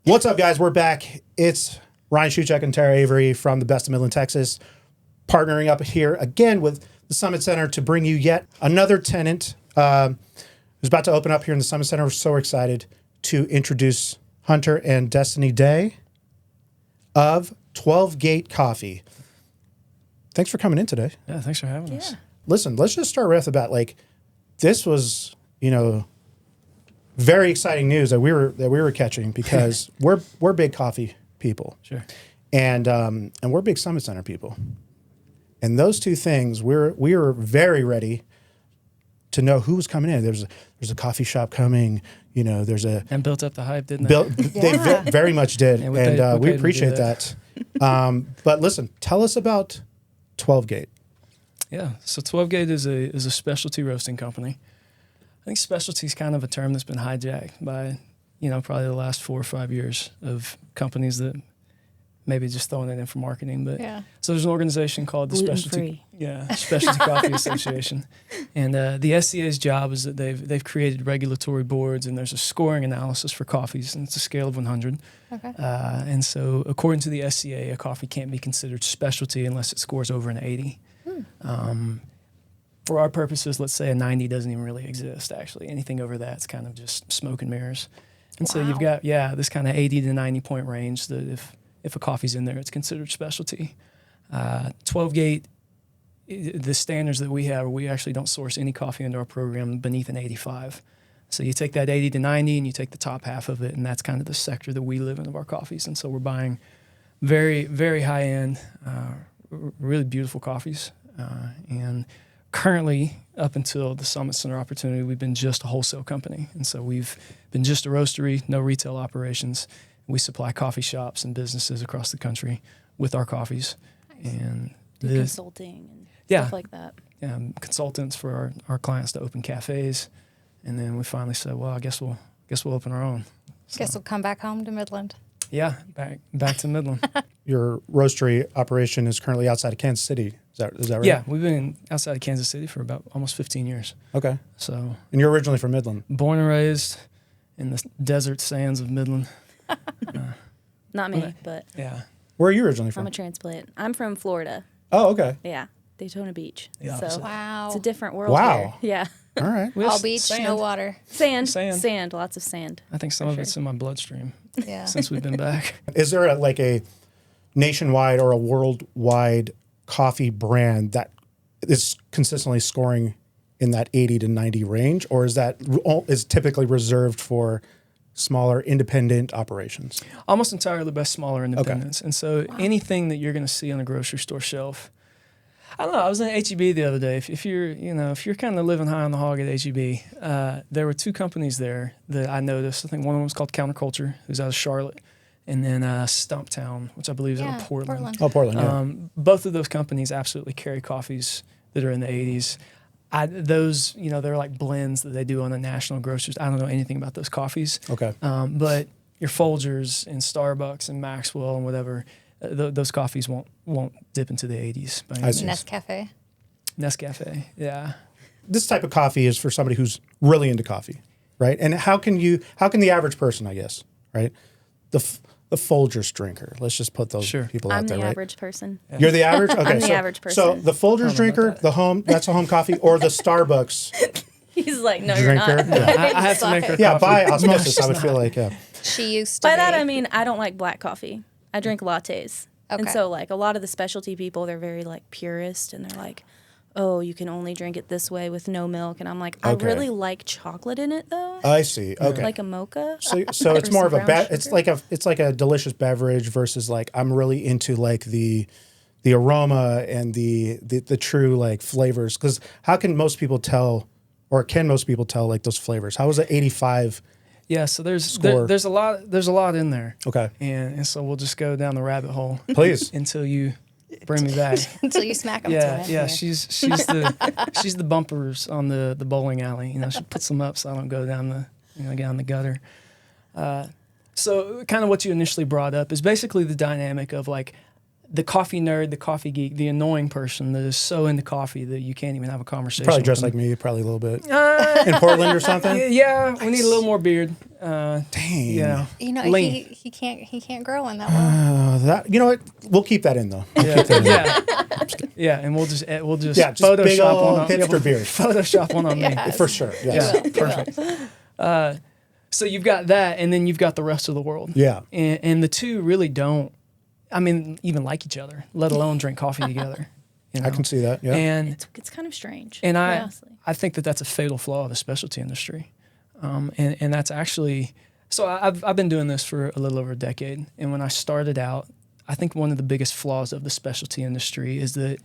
What's up, guys? We're back. It's Ryan Shewchuk and Terra Avery from the best of Midland, Texas, partnering up here again with the Summit Center to bring you yet another tenant who's about to open up here in the Summit Center. We're so excited to introduce Hunter and Destiny Day of 12 Gate Coffee. Thanks for coming in today. Yeah, thanks for having us. Listen, let's just start right off the bat. Like, this was, very exciting news that we were catching because we're big coffee people. Sure. And we're big Summit Center people. And those two things, we were very ready to know who was coming in. There's a coffee shop coming. And built up the hype, didn't they? They very much did, Yeah, we appreciate that. But listen, tell us about 12 Gate. Yeah, so 12 Gate is a specialty roasting company. I think specialty is kind of a term that's been hijacked by, probably the last 4 or 5 years of companies that maybe just throwing it in for marketing. But so there's an organization called the Specialty Coffee Association, and the SCA's job is that they've created regulatory boards, and there's a scoring analysis for coffees, and it's a scale of 100. Okay. And so according to the SCA, a coffee can't be considered specialty unless it scores over an 80. For our purposes, let's say a 90 doesn't even really exist, actually. Anything over that's kind of just smoke and mirrors. And so you've got, this kind of 80 to 90 point range that if a coffee's in there, it's considered specialty. 12 Gate, the standards that we have, we actually don't source any coffee into our program beneath an 85. So you take that 80 to 90 and you take the top half of it, and that's kind of the sector that we live in of our coffees. And so we're buying very, very high-end, really beautiful coffees. And currently, up until the Summit Center opportunity, we've been just a wholesale company. And so we've been just a roastery, no retail operations. We supply coffee shops and businesses across the country with our coffees. Nice. And consulting and stuff like that. Yeah, consultants for our clients to open cafes. And then we finally said, well, I guess we'll open our own. So, Guess we'll come back home to Midland. Yeah, back to Midland. Your roastery operation is currently outside of Kansas City. Is that right? Yeah, we've been outside of Kansas City for about almost 15 years. Okay. So. And you're originally from Midland? Born and raised in the desert sands of Midland. Not me, but yeah. Where are you originally from? I'm a transplant. I'm from Florida. Oh, okay. Yeah, Daytona Beach. Yeah, so wow, it's a different world. Wow. Here. Yeah. All right. All beach, sand. no water. Sand, lots of sand. I think some of it's in my bloodstream. Yeah. Since we've been back. Is there a nationwide or a worldwide coffee brand that is consistently scoring in that 80 to 90 range, or is typically reserved for smaller independent operations? Almost entirely by smaller independents. Okay. And so anything that you're going to see on a grocery store shelf, I don't know. I was in H-E-B the other day. If you're kind of living high on the hog at H-E-B, there were 2 companies there that I noticed. I think one of them was called Counterculture, who's out of Charlotte, and then Stumptown, which I believe is out of Portland. Oh, Portland. Yeah. Both of those companies absolutely carry coffees that are in the 80s. Those, they're like blends that they do on the national grocers. I don't know anything about those coffees. Okay. But your Folgers and Starbucks and Maxwell and whatever, those coffees won't dip into the 80s. Nescafe, yeah. This type of coffee is for somebody who's really into coffee, right? And how can the average person, I guess, right? The Folgers drinker. Let's just put those people out there, right? I'm the average person. Yeah. You're the average? Okay. I'm the average person. So the Folgers drinker, that's a home coffee, or the Starbucks He's like, no, drinker. you're not. Yeah. I have to make her coffee. Yeah, by osmosis, I would feel like, She used to By that, I mean, I don't like black coffee. I drink lattes. Okay. And so, a lot of the specialty people, they're very, purist, and they're like, oh, you can only drink it this way with no milk. And I'm like, I really like chocolate in it, though. I see. Okay. Like a mocha. So it's more of it's like a delicious beverage versus I'm really into the aroma and the true flavors. Because how can most people tell, or can most people tell those flavors? How is it 85? Yeah, so there's a lot in there. Okay. And so we'll just go down the rabbit hole. Please. Until you bring me back. Until you smack them. Yeah. She's the bumpers on the bowling alley. She puts them up so I don't go down the gutter. So kind of what you initially brought up is basically the dynamic of the coffee nerd, the coffee geek, the annoying person that is so into coffee that you can't even have a conversation. Probably dressed like me, probably a little bit. In Portland or something? Yeah, we need a little more beard. Dang. Yeah. He can't grow one that well. You know what? We'll keep that in, though. Yeah, and we'll just just big old hipster beard. Photoshop one on me. For sure. Yes. Yeah, perfect. So you've got that, and then you've got the rest of the world. Yeah. And the two really don't, even like each other, let alone drink coffee together. You know? I can see that. Yeah. And it's kind of strange. And I think that's a fatal flaw of the specialty industry. And that's actually, so I've been doing this for a little over a decade. And when I started out, I think one of the biggest flaws of the specialty industry is that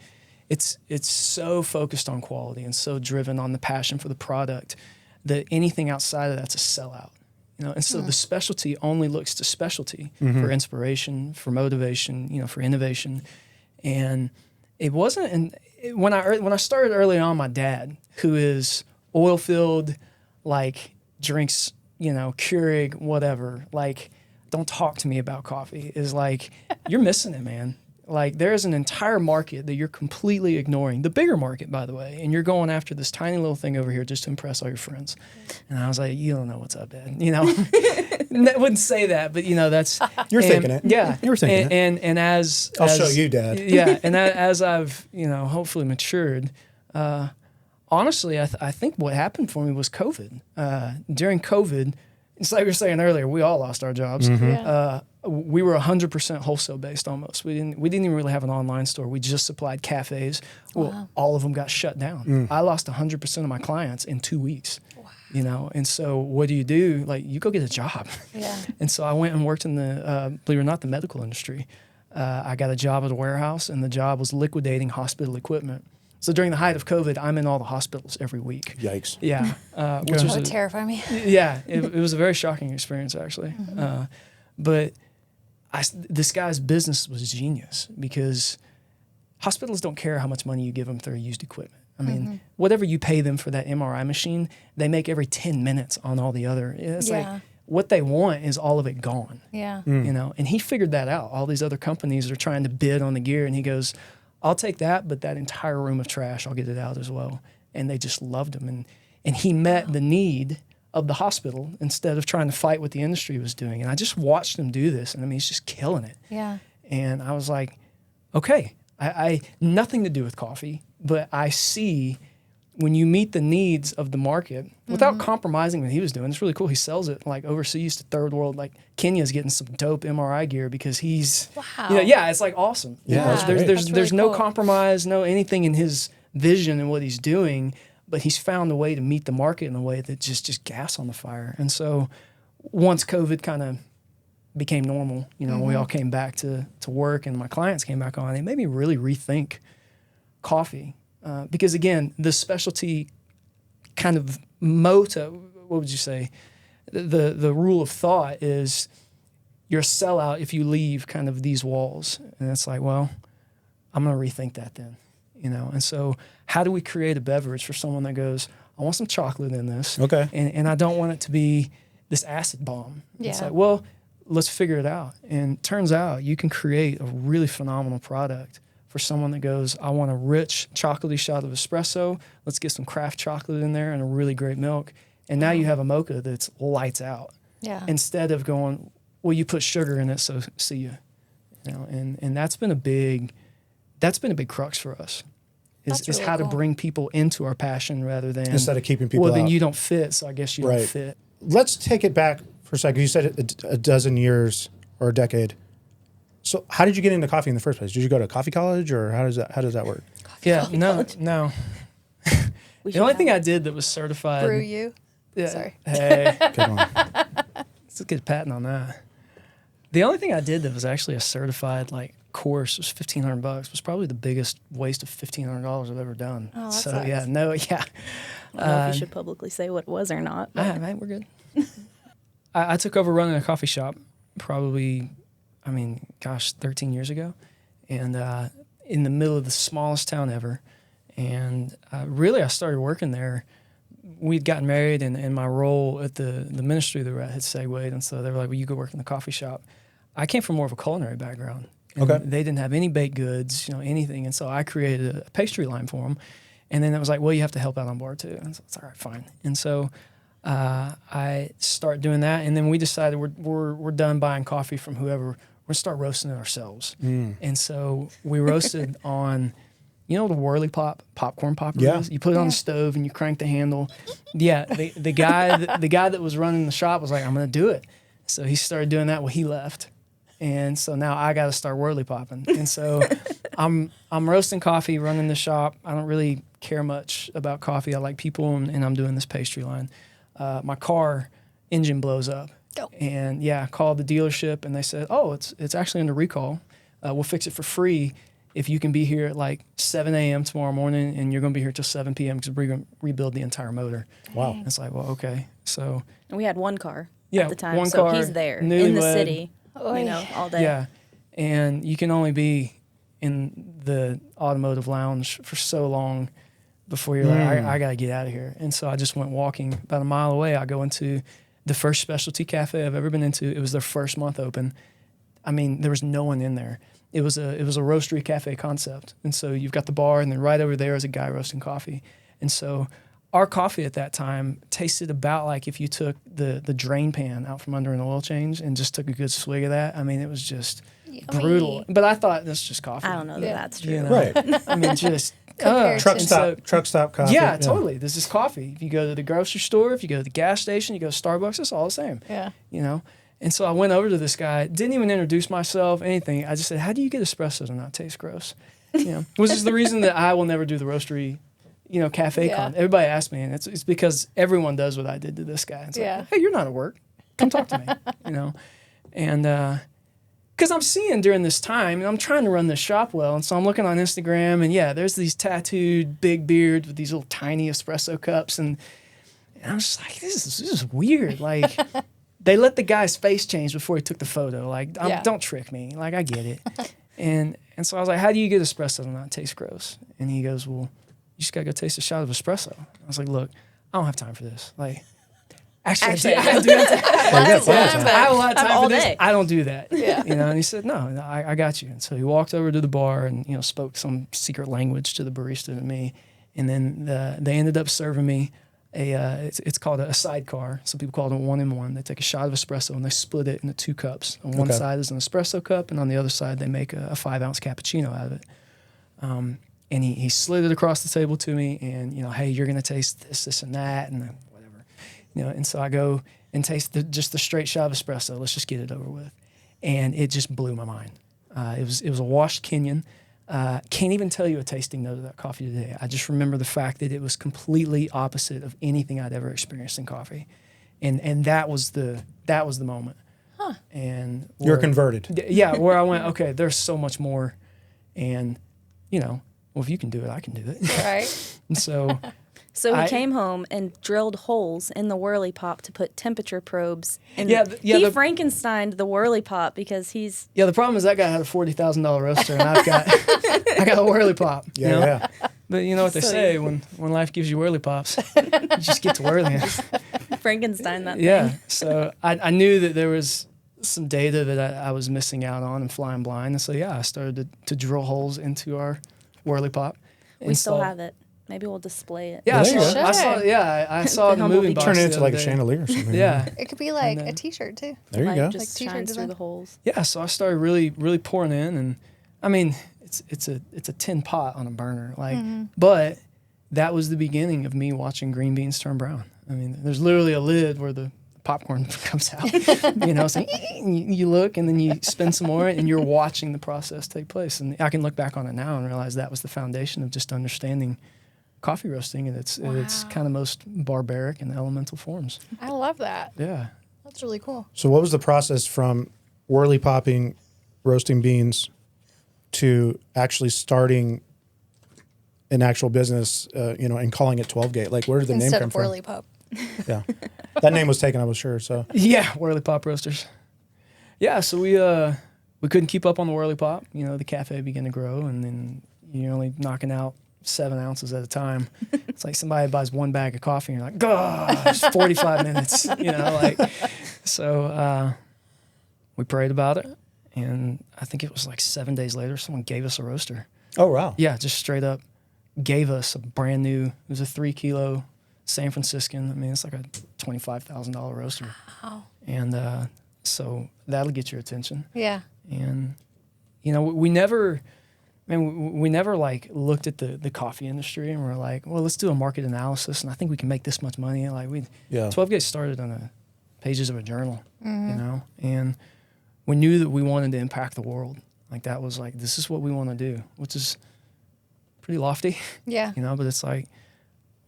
it's so focused on quality and so driven on the passion for the product that anything outside of that's a sellout. And so the specialty only looks to specialty for inspiration, for motivation, for innovation. And it wasn't, when I started early on, my dad, who is oil filled, drinks, Keurig, whatever, don't talk to me about coffee, is you're missing it, man. There's an entire market that you're completely ignoring. The bigger market, by the way, and you're going after this tiny little thing over here just to impress all your friends. And I was like, you don't know what's up, Dad. I wouldn't say that, but that's you're thinking it. Yeah, you're thinking it. And as I'll show you, Dad. Yeah, and as I've hopefully matured, honestly, I think what happened for me was COVID. During COVID, it's like we were saying earlier, we all lost our jobs. We were 100% wholesale based almost. We didn't even really have an online store. We just supplied cafes. Well, all of them got shut down. I lost 100% of my clients in 2 weeks. Wow. And so what do? You go get a job. Yeah. And so I went and worked in the, believe it or not, the medical industry. I got a job at a warehouse, and the job was liquidating hospital equipment. So during the height of COVID, I'm in all the hospitals every week. Yikes. Yeah. Which would terrify me. Yeah. It was a very shocking experience, actually. But this guy's business was genius because hospitals don't care how much money you give them for their used equipment. Whatever you pay them for that MRI machine, they make every 10 minutes on all the other. It's what they want is all of it gone. Yeah. And he figured that out. All these other companies are trying to bid on the gear, and he goes, I'll take that, but that entire room of trash, I'll get it out as well. And they just loved him. And he met the need of the hospital instead of trying to fight what the industry was doing. And I just watched him do this, and he's just killing it. Yeah. And I was like, okay, I nothing to do with coffee, but I see when you meet the needs of the market without compromising what he was doing. It's really cool. He sells it overseas to third world, Kenya's getting some dope MRI gear because he's, it's awesome. Yeah, there's really no cool. compromise, no anything in his vision and what he's doing, but he's found a way to meet the market in a way that just gas on the fire. And so once COVID kind of became normal, we all came back to work and my clients came back on, it made me really rethink coffee. Because again, the specialty kind of motto, what would you say? The rule of thought is you're a sellout if you leave kind of these walls. And it's I'm going to rethink that then, And so how do we create a beverage for someone that goes, I want some chocolate in this. Okay. And I don't want it to be this acid bomb. Yeah. It's let's figure it out. And it turns out you can create a really phenomenal product for someone that goes, I want a rich chocolatey shot of espresso. Let's get some craft chocolate in there and a really great milk. And now you have a mocha that's lights out. Yeah. Instead of going, you put sugar in it, so see you. And that's been a big crux for us. Is really how cool. to bring people into our passion rather than instead of keeping people then out. you don't fit, so I guess you don't fit. Let's take it back for a second. You said a dozen years or a decade. So how did you get into coffee in the first place? Did you go to coffee college, or how does that work? No. The only thing I did that was certified. Brew you? Yeah. Sorry. Hey, Good one. let's get a patent on that. The only thing I did that was actually a certified course was $1,500. Was probably the biggest waste of $1,500 I've ever done. Oh, that so sucks. yeah, I don't know if you should publicly say what it was or not. Right, we're good. I took over running a coffee shop probably, 13 years ago, and in the middle of the smallest town ever. And I started working there. We'd gotten married, and my role at the ministry that we're at had segued, and so they were like, well, you go work in the coffee shop. I came from more of a culinary background, And Okay. they didn't have any baked goods, anything. And so I created a pastry line for them. And then it was like, well, you have to help out on bar too. And so it's all right, fine. And so I start doing that. And then we decided we're done buying coffee from whoever. We're going to start roasting it ourselves. And so we roasted on, the whirly popcorn popper is? You put it on the stove and you crank the handle. Yeah, the guy that was running the shop was like, I'm going to do it. So he started doing that. Well, he left. And so now I got to start whirly popping. And so I'm roasting coffee, running the shop. I don't really care much about coffee. I like people, and I'm doing this pastry line. My car engine blows up. Oh. And I called the dealership, and they said, oh, it's actually under recall. We'll fix it for free if you can be here at like 7 a.m. tomorrow morning, and you're going to be here till 7 p.m. because we're going to rebuild the entire motor. Wow. And it's like, well, okay. So And we had one car Yeah, at the time, one so car, he's there in newlywed. the city, Oy. all day. yeah, and you can only be in the automotive lounge for so long before you're like, I got to get out of here. And so I just went walking about a mile away. I go into the first specialty cafe I've ever been into. It was their first month open. I mean, there was no one in there. It was a roastery cafe concept. And so you've got the bar, and then right over there is a guy roasting coffee. And so our coffee at that time tasted about like if you took the drain pan out from under an oil change and just took a good swig of that. I mean, it was just brutal. But I thought that's just coffee. I don't know that that's true. Right. I mean, just Compared Truck to- stop coffee. yeah, totally. This is coffee. If you go to the grocery store, if you go to the gas station, you go to Starbucks, it's all the same. Yeah. And so I went over to this guy, didn't even introduce myself, anything. I just said, how do you get espresso to not taste gross? Which is the reason that I will never do the roastery, cafe Yeah. con. Everybody asks me, and it's because everyone does what I did to this guy. It's Yeah. like, hey, you're not at work. Come talk to me, And because I'm seeing during this time, and I'm trying to run this shop well, and so I'm looking on Instagram, and there's these tattooed big beards with these little tiny espresso cups, and I'm just like, this is weird. Like, they let the guy's face change before he took the photo. Like, don't trick me. Like, I get it. And so I was like, how do you get espresso to not taste gross? And he goes, well, you just gotta go taste a shot of espresso. I was like, look, I don't have time for this. Like, actually I do have time. I have a lot of time all for this. day. I don't do that. Yeah. And he said, no, I got you. And so he walked over to the bar and, spoke some secret language to the barista and me. And then they ended up serving me it's called a sidecar. Some people call it a 1-in-1. They take a shot of espresso and they split it into 2 cups. On one side is an espresso cup, and on the other side they make a 5-ounce cappuccino out of it. And he slid it across the table to me, and hey, you're gonna taste this and that, and whatever, And so I go and taste just the straight shot of espresso. Let's just get it over with, and it just blew my mind. It was a washed Kenyan. Can't even tell you a tasting note of that coffee today. I just remember the fact that it was completely opposite of anything I'd ever experienced in coffee, and that was the moment. Huh. And You're converted. Yeah, where I went, okay, there's so much more, and well, if you can do it, I can do it. Right. And so So he came home and drilled holes in the whirly pop to put temperature probes in. Yeah, He Frankensteined the whirly pop because he's. Yeah, the problem is that guy had a $40,000 roaster, and I got a whirly pop. Yeah. But you know what they say, when life gives you whirly pops, you just get to whirling. Frankenstein that Yeah. thing. So I knew that there was some data that I was missing out on and flying blind. And so, I started to drill holes into our whirly pop. We still have it. Maybe we'll display it. Yeah, There you go. I saw it in the humble moving beginning. box. Turn it the into other like a day. chandelier or something. Yeah. It could be like And, a T-shirt too. There you Light go. just Like t-shirt shines through design. the holes. Yeah, so I started really, really pouring in, and I mean, it's a tin pot on a burner, like, but that was the beginning of me watching green beans turn brown. I mean, there's literally a lid where the popcorn comes out, so you look and then you spin some more, and you're watching the process take place. And I can look back on it now and realize that was the foundation of just understanding coffee roasting in its kind of most barbaric and elemental forms. I love that. Yeah. That's really cool. So what was the process from whirly popping, roasting beans, to actually starting an actual business, and calling it 12 Gate? Like, where did the name Instead come of from? whirly pop. Yeah. That name was taken, I was sure. So Yeah, whirly pop roasters. Yeah, so we couldn't keep up on the whirly pop. The cafe began to grow, and then you're only knocking out 7 ounces at a time. It's like somebody buys 1 bag of coffee, and you're like, gosh, 45 minutes. So we prayed about it, And I think it was like 7 days later, someone gave us a roaster. Oh, wow. Yeah, just straight up gave us a brand new, it was a 3 kilo San Franciscan. I mean, it's like a $25,000 roaster. Wow. And so that'll get your attention. Yeah. And, you know, we never like looked at the coffee industry and we're like, well, let's do a market analysis. And I think we can make this much money. Like 12 Gates started on the pages of a journal, you know, and we knew that we wanted to impact the world. Like that was like, this is what we want to do, which is pretty lofty. Yeah. You know, but it's like,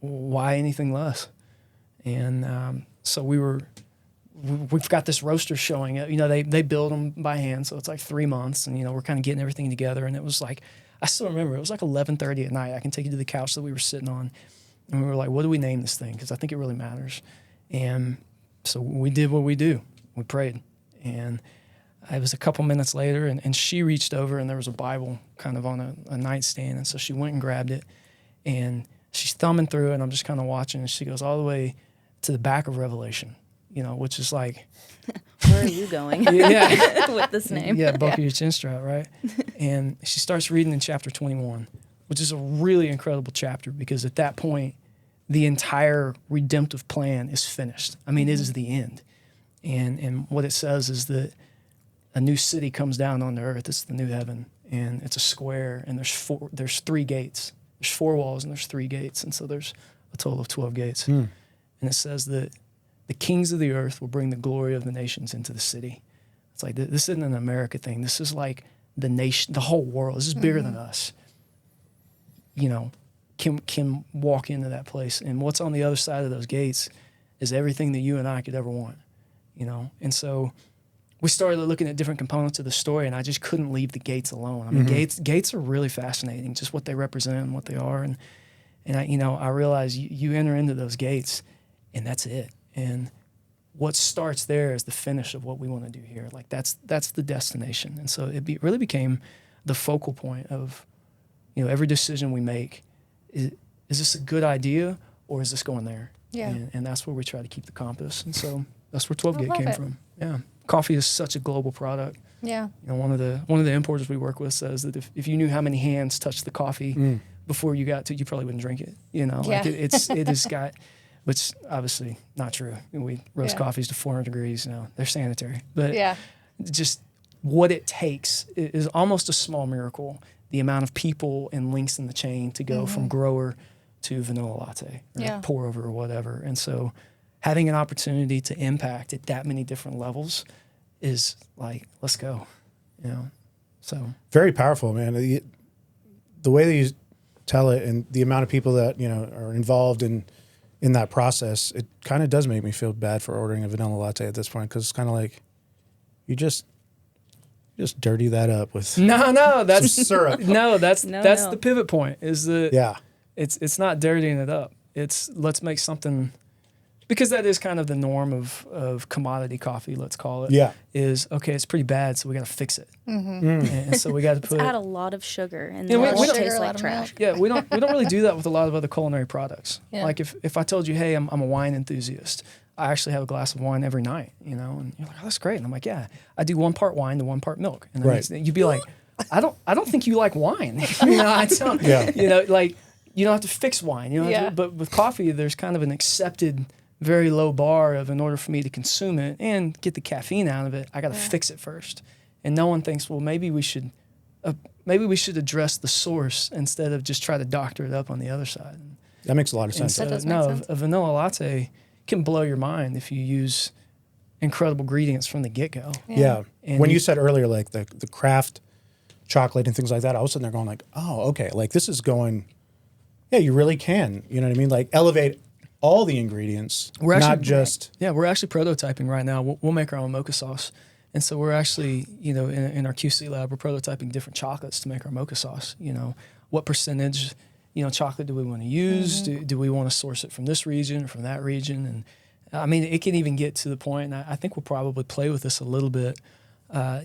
why anything less? And so we've got this roaster showing it. You know, they build them by hand, so it's like 3 months, and you know we're kind of getting everything together. And it was like, I still remember, it was like 11:30 at night. I can take you to the couch that we were sitting on, and we were like, what do we name this thing? Because I think it really matters. And so we did what we do. We prayed, and it was a couple minutes later, and she reached over, and there was a Bible kind of on a nightstand, and so she went and grabbed it, and she's thumbing through it, and I'm just kind of watching, and she goes all the way to the back of Revelation, you know, which is like... Where are you going with this name? Yeah, buckle your chin strap, right? And she starts reading in chapter 21, which is a really incredible chapter because at that point, the entire redemptive plan is finished. I mean, it is the end. And what it says is that a new city comes down on the earth. It's the new heaven, and it's a square, and there's 3 gates. There's 4 walls and there's 3 gates, and so there's a total of 12 gates. And it says that the kings of the earth will bring the glory of the nations into the city. It's like, this isn't an America thing. This is like the nation, the whole world. This is bigger than us. You know, can walk into that place. And what's on the other side of those gates is everything that you and I could ever want, you know? And so we started looking at different components of the story, and I just couldn't leave the gates alone. I mean, gates are really fascinating, just what they represent and what they are. And I realized you enter into those gates, and that's it. And what starts there is the finish of what we want to do here. Like that's the destination. And so it really became the focal point of, you know, every decision we make. Is this a good idea, or is this going there? Yeah. And that's where we try to keep the compass. And so that's where 12 Gate came it. from. Yeah. Coffee is such a global product. Yeah. You know, one of the importers we work with says that if you knew how many hands touched the coffee before you got to, you probably wouldn't drink it. You know, like it has got, which obviously not true. We roast coffees to 400 degrees. You know, they're sanitary, but just what it takes is almost a small miracle. The amount of people and links in the chain to go from grower to vanilla latte or pour over or whatever. And so having an opportunity to impact at that many different levels is like, let's go, you know? So very powerful, man. The way that you tell it and the amount of people that, you know, are involved in that process, it kind of does make me feel bad for ordering a vanilla latte at this point. 'Cause it's kind of like, you just dirty that up with that's some syrup. That's the pivot point is that it's not dirtying it up. It's let's make something, because that is kind of the norm of commodity coffee, let's call it. Yeah. Is, okay, it's pretty bad, so we got to fix it. And so we got to add a lot of sugar, and we it don't tastes like trash. Yeah, we don't really do that with a lot of other culinary products. Yeah. Like if I told you, hey, I'm a wine enthusiast, I actually have a glass of wine every night, you know, and you're like, oh, that's great. And I'm like, yeah, I do 1 part wine to 1 part milk. And then you'd be like, I don't think you like wine. You know, I don't, you know, like you don't have to fix wine, you know, but with coffee, there's kind of an accepted very low bar of, in order for me to consume it and get the caffeine out of it, I got to fix it first. And no one thinks, well, maybe we should address the source instead of just try to doctor it up on the other side. That makes a lot of sense. So, that does make sense. A vanilla latte can blow your mind if you use incredible ingredients from the get-go. Yeah. When you said earlier, like the craft chocolate and things like that, I was sitting there going like, oh, okay, like this is going, you really can, you know what I mean? Like elevate all the ingredients, not just... Yeah, we're actually prototyping right now. We'll make our own mocha sauce. And so we're actually, you know, in our QC lab, we're prototyping different chocolates to make our mocha sauce. You know, what percentage, you know, chocolate do we want to use? Do we want to source it from this region or from that region? And I mean, it can even get to the point, and I think we'll probably play with this a little bit.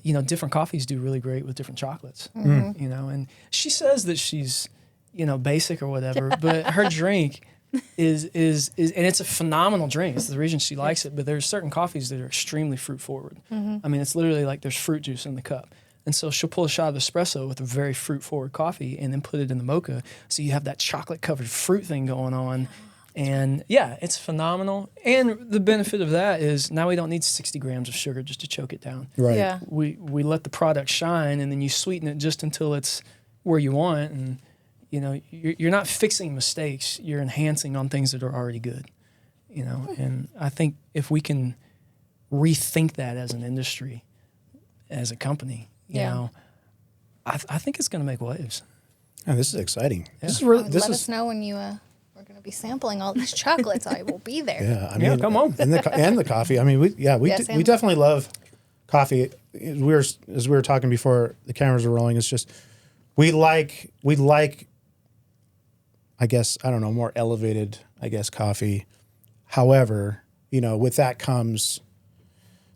You know, different coffees do really great with different chocolates, you know, and she says that she's, you know, basic or whatever, but her drink is and it's a phenomenal drink. It's the reason she likes it. But there's certain coffees that are extremely fruit forward. I mean, it's literally like there's fruit juice in the cup. And so she'll pull a shot of espresso with a very fruit forward coffee and then put it in the mocha. So you have that chocolate covered fruit thing going on. And yeah, it's phenomenal. And the benefit of that is now we don't need 60 grams of sugar just to choke it down. Right. Yeah. We let the product shine, and then you sweeten it just until it's where you want. And you're not fixing mistakes. You're enhancing on things that are already good. And I think if we can rethink that as an industry, as a company, you know, I think it's going to make waves. Oh, this is exciting. Yeah. This is really, Let us know when you we're going to be sampling all these chocolates. I will be there. Yeah, I mean, come on. and the coffee. I mean, we definitely love coffee. As we were talking before the cameras were rolling, it's just we like I guess, I don't know, more elevated, I guess, coffee. However, with that comes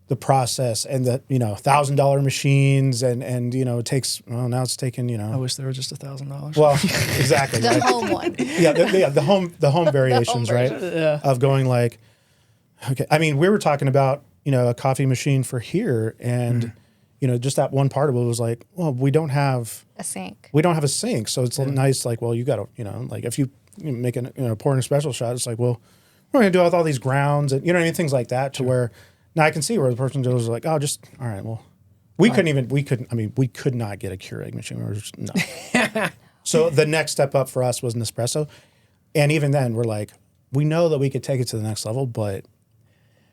the process and the, $1,000 machines and it takes, well, now it's taken, I wish there were just $1,000. Well, exactly. The home one. The home variations, right? Yeah. Of going like, okay. I mean, we were talking about, a coffee machine for here and, just that one part of it was like, well, we don't have A sink. So it's nice. Like, well, you got to, like if you make pouring a special shot, it's like, well, we're going to do all these grounds and, things like that to where now I can see where the person goes like, oh, just, all right, well, we could not get a Keurig machine. We were just, no. So the next step up for us was an espresso. And even then we're like, we know that we could take it to the next level, but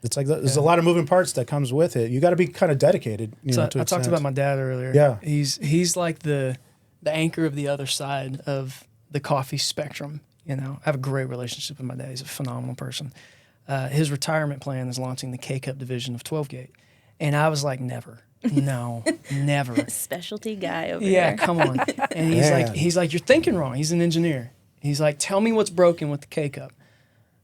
it's like there's a lot of moving parts that comes with it. You got to be kind of dedicated. I talked about my dad earlier. Yeah, he's like the anchor of the other side of the coffee spectrum. I have a great relationship with my dad. He's a phenomenal person. His retirement plan is launching the K-Cup division of 12 Gate, and I was like, never. No, never. Specialty guy over Yeah, here. come on. And he's like, you're thinking wrong. He's an engineer. He's like, tell me what's broken with the K-Cup.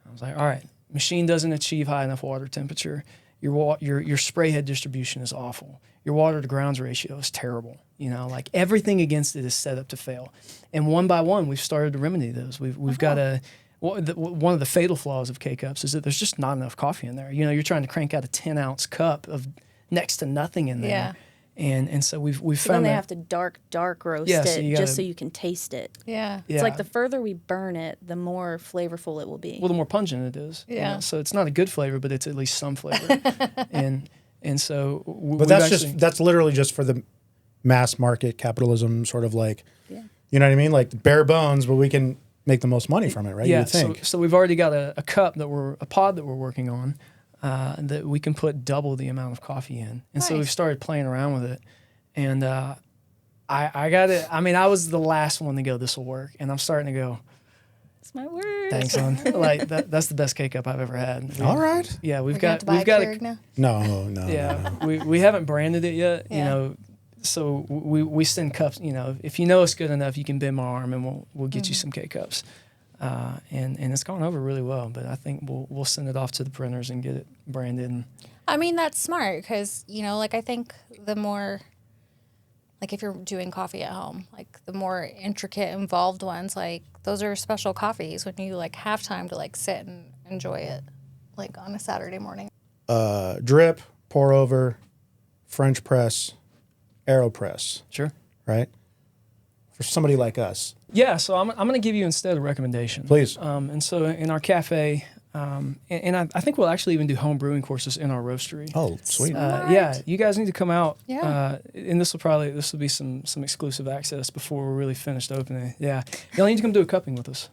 I was like, all right. Machine doesn't achieve high enough water temperature. Your spray head distribution is awful. Your water to grounds ratio is terrible. Like everything against it is set up to fail. And one by one, we've started to remedy those. We've got one of the fatal flaws of K-Cups is that there's just not enough coffee in there. You're trying to crank out a 10-ounce cup of next to nothing in there. Yeah. And so we've So found then they that. have to dark roast Yeah, so it you gotta- just so you can taste it. Yeah. Yeah. It's like the further we burn it, the more flavorful it will be. Well, the more pungent it is. Yeah. So it's not a good flavor, but it's at least some flavor. and so but that's literally just for the mass market capitalism, sort of like, Yeah. you know what I mean? Like bare bones, but we can make the most money from it, right? Yeah. You would think. So we've already got a pod that we're working on that we can put double the amount of coffee in. And so Nice. we've started playing around with it. And I got it. I mean, I was the last one to go, this will work. And I'm starting to go, That's my word. thanks, son. Like that's the best K-Cup I've ever had. All right. Yeah, we've We're gonna have got to buy we've got Keurig now. No. yeah, we haven't branded it yet, Yeah. So we send cups. If you know it's good enough, you can bend my arm and we'll get you some K-Cups. And it's gone over really well. But I think we'll send it off to the printers and get it branded. And I mean, that's smart because, I think the more, like if you're doing coffee at home, like the more intricate, involved ones, like those are special coffees when you have time to sit and enjoy it, like on a Saturday morning. Drip, pour over, French press, AeroPress, sure. right? For somebody like us. Yeah, so I'm going to give you instead a recommendation. Please. And so in our cafe, and I think we'll actually even do home brewing courses in our roastery. Oh, sweet. Yeah, you guys need to come out. Yeah. And this will be some exclusive access before we're really finished opening. Yeah, you'll need to come do a cupping with us.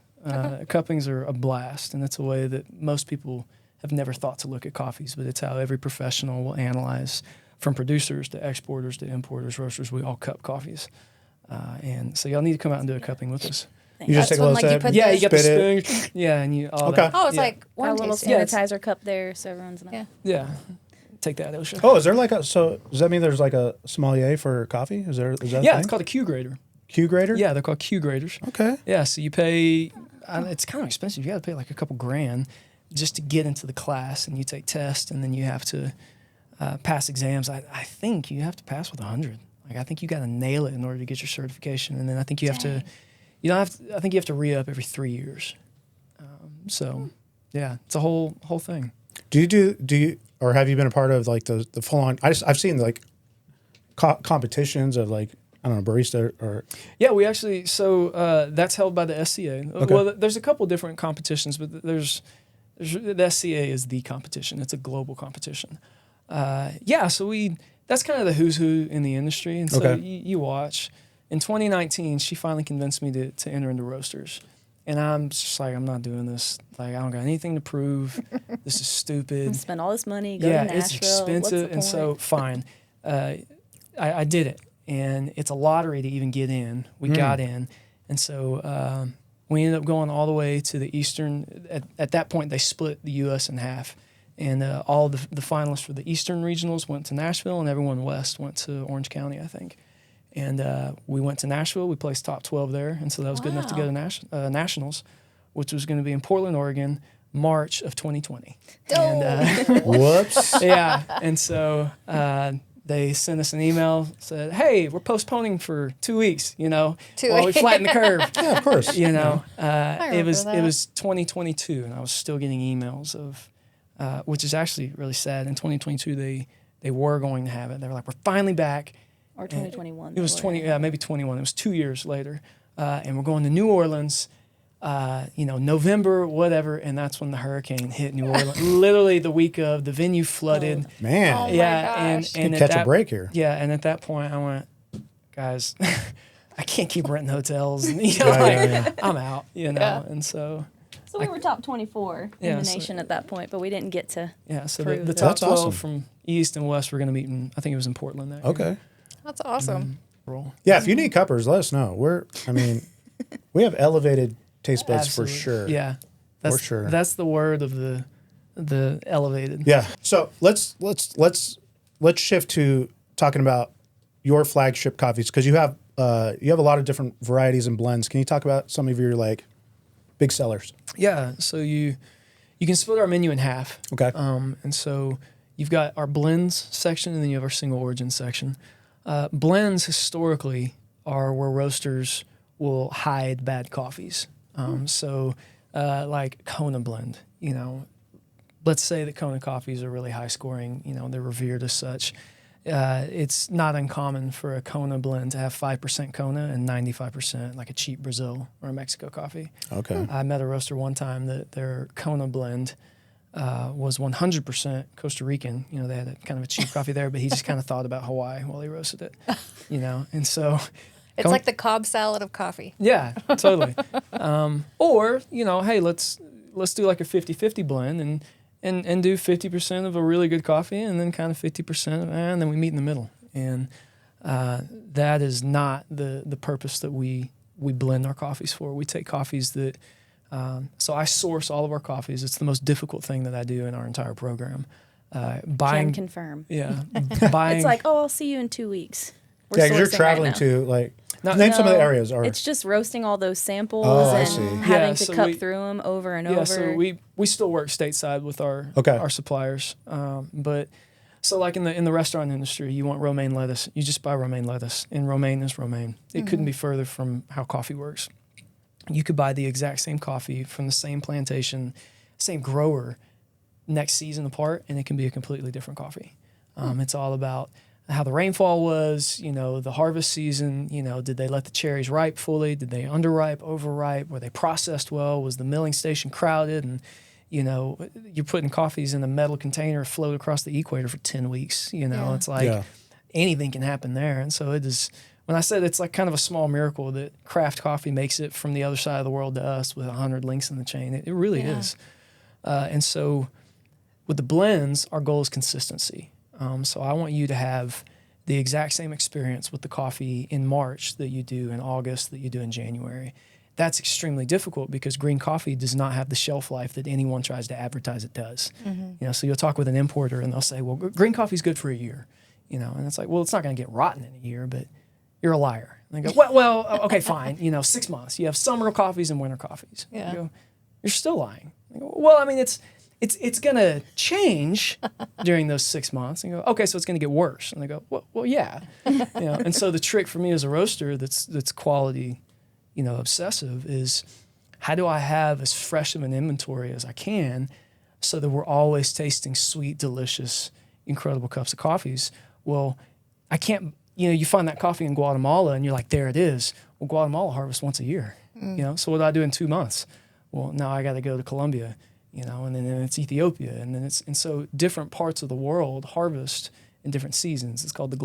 Cuppings are a blast, and it's a way that most people have never thought to look at coffees, but it's how every professional will analyze, from producers to exporters to importers, roasters. We all cup coffees, and so y'all need to come out and do a cupping with us. You just take a when, little sip. put Yeah, the- you got the Spit spoon. Yeah, and you all Okay. that. Oh, it's Yeah. like Got one a little tasting. Yeah, it's- sanitizer cup there so everyone's not. Yeah. Yeah, take that, Osha. Oh, is there does that mean there's like a sommelier for coffee? Is that a Yeah, thing? it's called a Q grader. Q grader? Yeah, they're called Q graders. Okay. Yeah, so you pay, it's kind of expensive. You got to pay like a couple grand just to get into the class, and you take tests, and then you have to pass exams. I think you have to pass with 100. Like I think you got to nail it in order to get your certification, and then I think you have to, I think you have to re-up every 3 years. So, yeah, it's a whole thing. Do you or have you been a part of like the full on? I've seen like competitions of like, I don't know, barista or. Yeah, we actually, so that's held by the SCA. Okay. Well, there's a couple different competitions, but there's the SCA is the competition. It's a global competition. So that's kind of the who's who in the industry. And so Okay. you watch. In 2019, she finally convinced me to enter into roasters. And I'm just like, I'm not doing this. Like, I don't got anything to prove. This is stupid. Spend all this money, go to Nashville. It's expensive. And so, fine. I did it. And it's a lottery to even get in. We got in. And so we ended up going all the way to the Eastern. At that point, they split the U.S. in half. And all the finalists for the Eastern regionals went to Nashville, and everyone west went to Orange County, I think. And we went to Nashville. We placed top 12 there. And so that was good enough to go to Nationals, which was going to be in Portland, Oregon, March of 2020. And, whoops. yeah. And so they sent us an email, said, hey, we're postponing for 2 weeks, while we flatten the curve. Yeah, of course. It was 2022, and I was still getting emails of, which is actually really sad. In 2022, they were going to have it. They were like, we're finally back. Or 2021. It was maybe 21. It was 2 years later. And we're going to New Orleans, November, whatever. And that's when the hurricane hit New Orleans. Literally the week of, the venue flooded. Man. Oh my gosh. And catch a break here. Yeah. And at that point I went, guys, I can't keep renting hotels. And, I'm out, And so we were top 24 in the nation at that point, but we didn't get to. Yeah. So prove the that. top That's 12 awesome. from East and West were going to meet I think it was in Portland that year. Okay. That's awesome. Yeah, if you need cuppers, let us know. We have elevated taste buds Absolutely. for sure. Yeah. For sure. That's the word of the elevated. Yeah. So let's shift to talking about your flagship coffees, because you have a lot of different varieties and blends. Can you talk about some of your like big sellers? Yeah. So you can split our menu in half. Okay. And so you've got our blends section, and then you have our single origin section. Blends historically are where roasters will hide bad coffees. So like Kona blend, let's say that Kona coffees are really high scoring, they're revered as such. It's not uncommon for a Kona blend to have 5% Kona and 95% like a cheap Brazil or a Mexico coffee. Okay. I met a roaster one time that their Kona blend was 100% Costa Rican. They had a kind of a cheap coffee there, but he just kind of thought about Hawaii while he roasted it, and so. It's like the Cobb salad of coffee. Yeah, totally. Or, hey, let's do like a 50-50 blend and do 50% of a really good coffee and then kind of 50% and then we meet in the middle. And that is not the purpose that we blend our coffees for. We take coffees that so I source all of our coffees. It's the most difficult thing that I do in our entire program. Can confirm. Yeah. It's like, I'll see you in 2 weeks. We're Yeah, because you're sourcing traveling right now. to like name some of the areas. Or It's just roasting all those samples I and see. having to so cut through them over and over. So we still work stateside with our suppliers, but so like in the restaurant industry, you want romaine lettuce, you just buy romaine lettuce, and romaine is romaine. It couldn't be further from how coffee works. You could buy the exact same coffee from the same plantation, same grower, next season apart, and it can be a completely different coffee. It's all about how the rainfall was, the harvest season, did they let the cherries ripe fully? Did they underripe, overripe? Were they processed well? Was the milling station crowded? And, you're putting coffees in a metal container float across the equator for 10 weeks. It's like anything can happen there. And so it is, when I said it's like kind of a small miracle that craft coffee makes it from the other side of the world to us with 100 links in the chain, it really is. And so with the blends, our goal is consistency. So I want you to have the exact same experience with the coffee in March that you do in August, that you do in January. That's extremely difficult because green coffee does not have the shelf life that anyone tries to advertise it does. So you'll talk with an importer and they'll say, well, green coffee is good for a year. And it's like, well, it's not going to get rotten in a year, but you're a liar. And they go, well, okay, fine. 6 months. You have summer coffees and winter coffees. Yeah. You go, you're still lying. I go, well, I mean, it's going to change during those 6 months. And you go, okay, so it's going to get worse. And they go, well, yeah. And so the trick for me as a roaster that's quality, obsessive is how do I have as fresh of an inventory as I can so that we're always tasting sweet, delicious, incredible cups of coffees? Well, I can't, you find that coffee in Guatemala and you're like, there it is. Well, Guatemala harvests once a year, so what do I do in 2 months? Well, now I got to go to Colombia, and then it's Ethiopia, and so different parts of the world harvest in different seasons. It's called the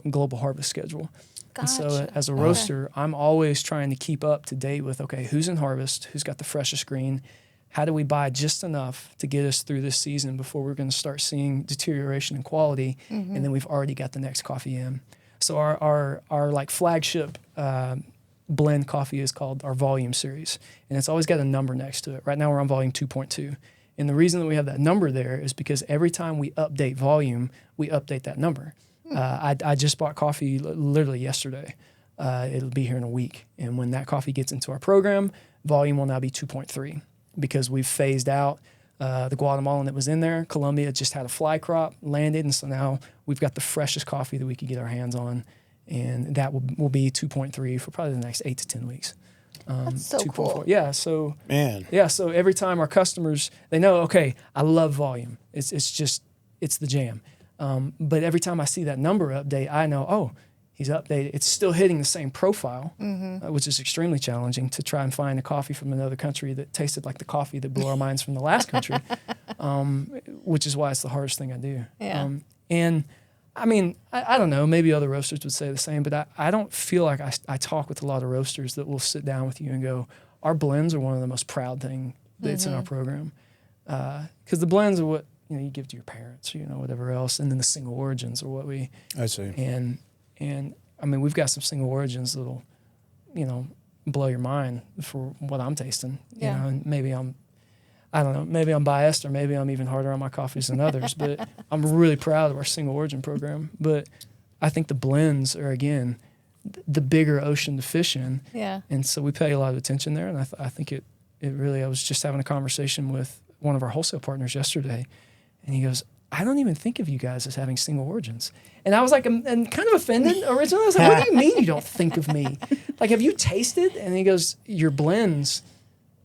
global harvest schedule. Gotcha. And so as a roaster, I'm always trying to keep up to date with, okay, who's in harvest, who's got the freshest green, how do we buy just enough to get us through this season before we're going to start seeing deterioration in quality, and then we've already got the next coffee in. So our like flagship blend coffee is called our volume series, and it's always got a number next to it. Right now we're on volume 2.2. And the reason that we have that number there is because every time we update volume, we update that number. I just bought coffee literally yesterday. It'll be here in a week. And when that coffee gets into our program, volume will now be 2.3 because we've phased out the Guatemalan that was in there. Colombia just had a fly crop, landed, and so now we've got the freshest coffee that we could get our hands on. And that will be 2.3 for probably the next 8 to 10 weeks. That's so cool. Yeah, so Man. Yeah, so every time our customers, they know, okay, I love volume. It's the jam. But every time I see that number update, I know, oh, he's updated. It's still hitting the same profile, which is extremely challenging to try and find a coffee from another country that tasted like the coffee that blew our minds from the last country, which is why it's the hardest thing I do. Yeah. And I mean, I don't know, maybe other roasters would say the same, but I don't feel like I talk with a lot of roasters that will sit down with you and go, our blends are one of the most proud thing that's in our program. Because the blends are what, you give to your parents, whatever else. And then the single origins are what I see. And I mean, we've got some single origins that'll, blow your mind for what I'm tasting. Yeah. And maybe I don't know, maybe I'm biased or maybe I'm even harder on my coffees than others, but I'm really proud of our single origin program. But I think the blends are, again, the bigger ocean to fish in. Yeah. And so we pay a lot of attention there. And I think it really, I was just having a conversation with one of our wholesale partners yesterday, and he goes, I don't even think of you guys as having single origins. And I was like, and kind of offended originally. I was like, what do you mean you don't think of me? Like, have you tasted? And he goes, your blends,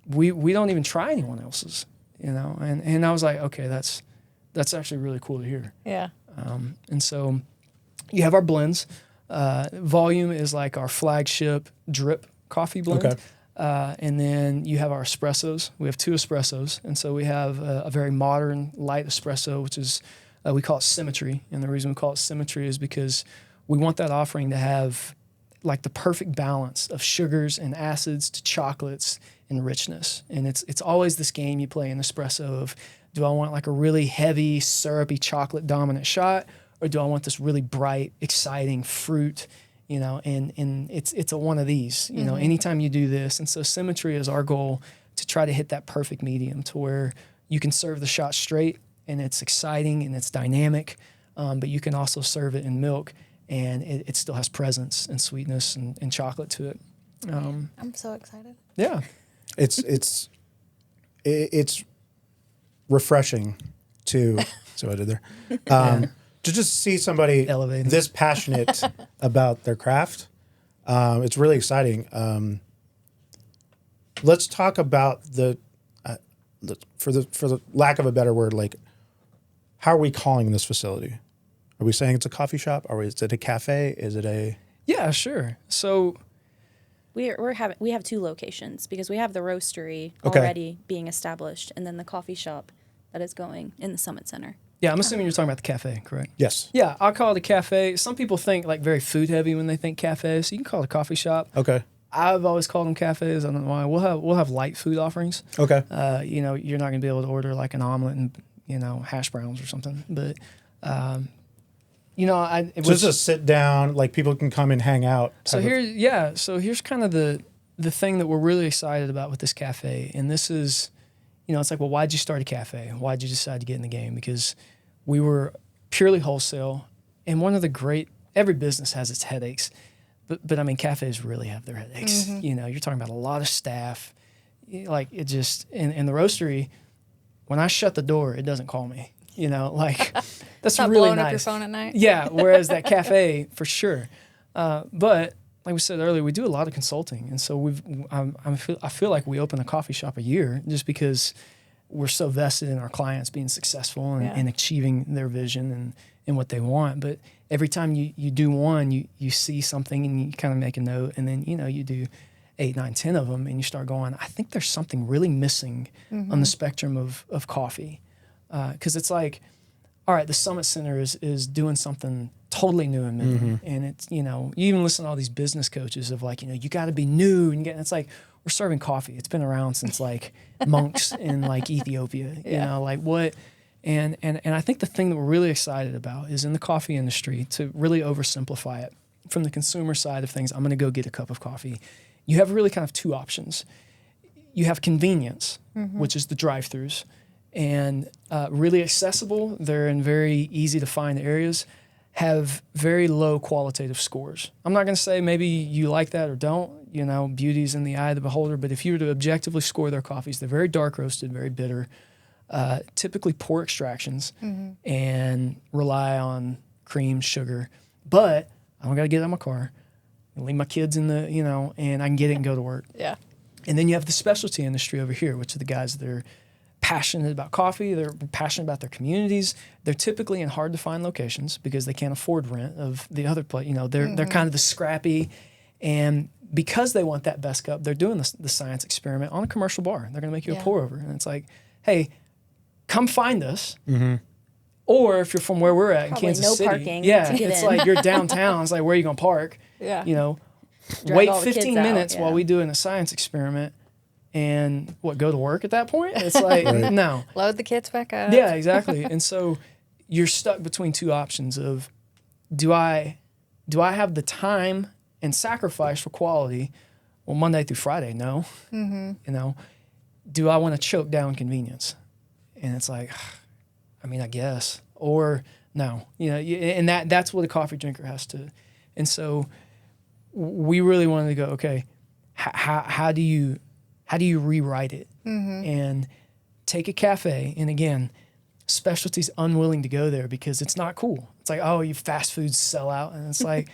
we don't even try anyone else's, And I was like, okay, that's actually really cool to hear. Yeah. And so you have our blends. Volume is like our flagship drip coffee blend. Okay. And then you have our espressos. We have 2 espressos. And so we have a very modern light espresso, which is, we call it symmetry. And the reason we call it symmetry is because we want that offering to have like the perfect balance of sugars and acids to chocolates and richness. And it's always this game you play in espresso of, do I want like a really heavy, syrupy, chocolate dominant shot, or do I want this really bright, exciting fruit, and it's a one of these, anytime you do this. And so symmetry is our goal, to try to hit that perfect medium to where you can serve the shot straight and it's exciting and it's dynamic, but you can also serve it in milk and it still has presence and sweetness and chocolate to it. I'm so excited. Yeah. It's refreshing to see what I did there. To just see somebody Elevated. this passionate about their craft. It's really exciting. Let's talk about for the lack of a better word, like, how are we calling this facility? Are we saying it's a coffee shop? Is it a cafe? Is it a... Yeah, sure. So we have 2 locations because we have the roastery Okay. already being established, and then the coffee shop that is going in the Summit Center. yeah, I'm assuming you're talking about the cafe, correct? Yes. Yeah, I'll call it a cafe. Some people think like very food heavy when they think cafe, so you can call it a coffee shop. Okay. I've always called them cafes. I don't know why. We'll have light food offerings. Okay. You're not going to be able to order like an omelet and hash browns or something. But So it's a sit down, like people can come and hang out. So here's kind of the thing that we're really excited about with this cafe, and this is, it's like, well, why'd you start a cafe? Why'd you decide to get in the game? Because we were purely wholesale, and every business has its headaches. But I mean, cafes really have their headaches. Mm-hmm. You're talking about a lot of staff. Like, it just, in the roastery, when I shut the door, it doesn't call me. That's Not really blowing nice. up your phone at night. Yeah, whereas that cafe, for sure. But like we said earlier, we do a lot of consulting, and so I feel like we open a coffee shop a year just because we're so vested in our clients being successful and achieving their vision and what they want. But every time you do one, you see something and you kind of make a note, and then you do 8, 9, 10 of them, and you start going, I think there's something really missing on the spectrum of coffee, because it's like, all right, the Summit Center is doing something totally new in Midland, and it's you even listen to all these business coaches of like you got to be new, and it's like, we're serving coffee. It's been around since like monks in like Ethiopia, like what. And I think the thing that we're really excited about is in the coffee industry, to really oversimplify it from the consumer side of things. I'm going to go get a cup of coffee. You have really kind of two options. You have convenience, which is the drive-thrus, and really accessible. They're in very easy to find areas, have very low qualitative scores. I'm not going to say maybe you like that or don't. Beauty's in the eye of the beholder. But if you were to objectively score their coffees, they're very dark roasted, very bitter, typically poor extractions, and rely on cream, sugar. But I don't got to get out of my car and leave my kids in the, and I can get it and go to work. Yeah. And then you have the specialty industry over here, which are the guys that are passionate about coffee. They're passionate about their communities. They're typically in hard to find locations because they can't afford rent of the other place. They're kind of the scrappy, and because they want that best cup, they're doing the science experiment on a commercial bar. They're going to make you a pour over, and it's like, hey, come find us. Or if you're from where we're at in Kansas City, parking it's like you're downtown. It's like, where are you going to park? Yeah. Wait 15 minutes while we doing a science experiment. And go to work at that point? It's like, no. Load the kids back up. Yeah, exactly. And so you're stuck between two options of, do I have the time and sacrifice for quality? Well, Monday through Friday, no. Do I want to choke down convenience? And it's like, I guess. Or no. And that's what a coffee drinker has to. And so we really wanted to go, okay, how do you rewrite it and take a cafe? And again, specialty's unwilling to go there because it's not cool. It's like, oh, you fast foods sell out. And it's like,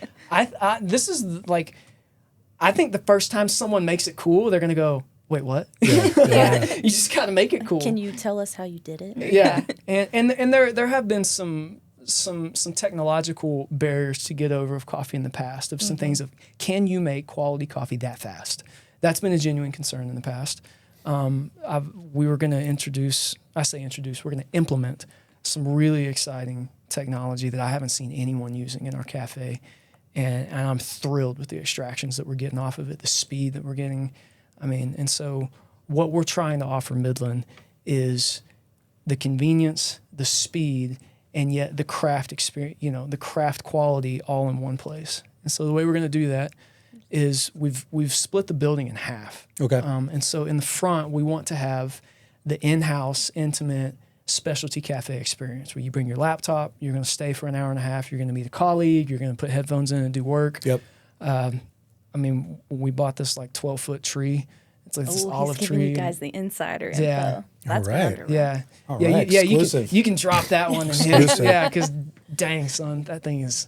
this is like, I think the first time someone makes it cool, they're going to go, wait, what? Yeah. You just got to make it cool. Can you tell us how you did it? Yeah. And there have been some technological barriers to get over of coffee in the past, of some things of, can you make quality coffee that fast? That's been a genuine concern in the past. We were going to we're going to implement some really exciting technology that I haven't seen anyone using in our cafe. And I'm thrilled with the extractions that we're getting off of it, the speed that we're getting. And so what we're trying to offer Midland is the convenience, the speed, and yet the craft experience, the craft quality all in one place. And so the way we're going to do that is we've split the building in half. Okay. And so in the front, we want to have the in-house, intimate specialty cafe experience where you bring your laptop, you're going to stay for an hour and a half, you're going to meet a colleague, you're going to put headphones in and do work. Yep. We bought this like 12-foot tree. It's like this olive he's tree. giving you guys the insider info. Yeah. That's All right. wonderful. Yeah. All yeah, right. yeah. Exclusive. You can drop that one. Exclusive. Yeah, because dang, son, that thing is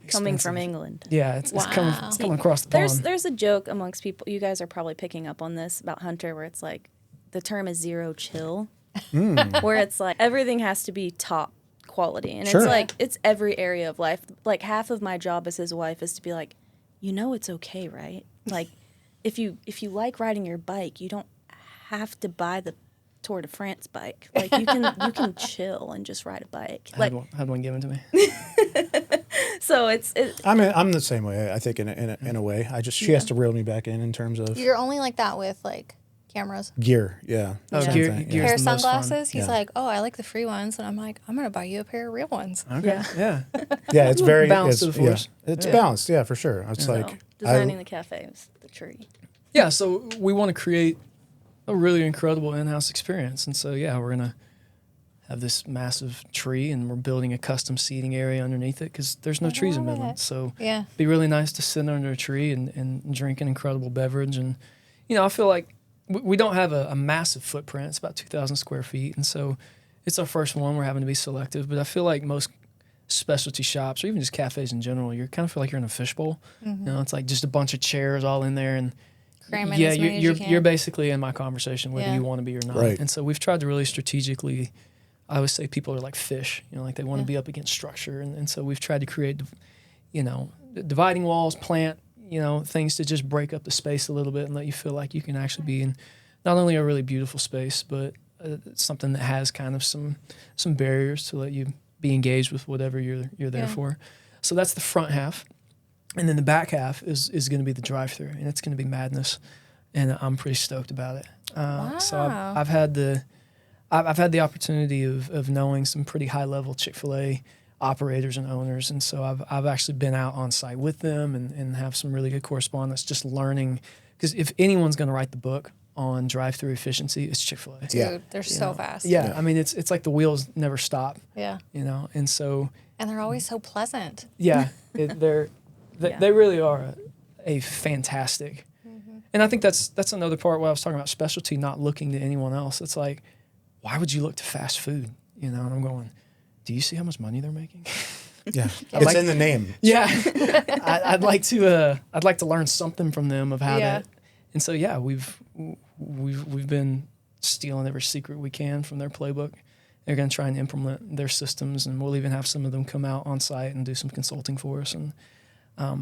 Coming expensive. from England. Yeah, it's coming across the pond. There's a joke amongst people. You guys are probably picking up on this about Hunter, where it's like the term is zero chill, where it's like everything has to be top quality, and Sure. it's like it's every area of life. Like half of my job as his wife is to be like, it's okay, right? Like if you like riding your bike, you don't have to buy the Tour de France bike. Like you can chill and just ride a bike. I had one given to me. So it's I'm the same way. I think in a way. She has to reel me back in terms of You're only like that with like cameras. gear. Yeah. Oh, Same gear- thing. gear- Pair Here's of the most fun. sunglasses. He's Yeah. like, oh, I like the free ones, and I'm like, I'm gonna buy you a pair of real ones. Okay. Yeah. Yeah, it's very Balanced it's, to the force. Yeah, it's balanced. Yeah, for sure. It's like designing the cafe is the tree. Yeah. So we want to create a really incredible in-house experience, and so we're gonna have this massive tree, and we're building a custom seating area underneath it because there's no trees in love Midland. it. So Yeah. it'd be really nice to sit under a tree and drink an incredible beverage. And I feel like we don't have a massive footprint. It's about 2,000 square feet, and so it's our first one. We're having to be selective, but I feel like most specialty shops or even just cafes in general, you kind of feel like you're in a fishbowl. You know, it's like just a bunch of chairs all in there, and Cram in as many as you can. you're basically in my conversation whether you want to be or not. Right. And so we've tried to really strategically. I always say people are like fish, you know, like they want to be up against structure, and so we've tried to create, you know, dividing walls, plant, you know, things to just break up the space a little bit and let you feel like you can actually be in not only a really beautiful space, but something that has kind of some barriers to let you be engaged with whatever you're there for. So that's the front half, and then the back half is going to be the drive-thru, and it's going to be madness, and I'm pretty stoked about it. So I've had the opportunity of knowing some pretty high level Chick-fil-A operators and owners, and so I've actually been out on site with them and have some really good correspondence, just learning, because if anyone's going to write the book on drive-through efficiency, it's Chick-fil-A. Dude, they're so fast. Yeah, I mean it's like the wheels never stop. Yeah. You know, and they're always so pleasant. Yeah, they really are a fantastic. And I think that's another part where I was talking about specialty, not looking to anyone else. It's like, why would you look to fast food? You know, and I'm going, do you see how much money they're making? Yeah, it's in the name. Yeah, I'd like to learn something from them of how that. And so we've been stealing every secret we can from their playbook. They're going to try and implement their systems, and we'll even have some of them come out on site and do some consulting for us. And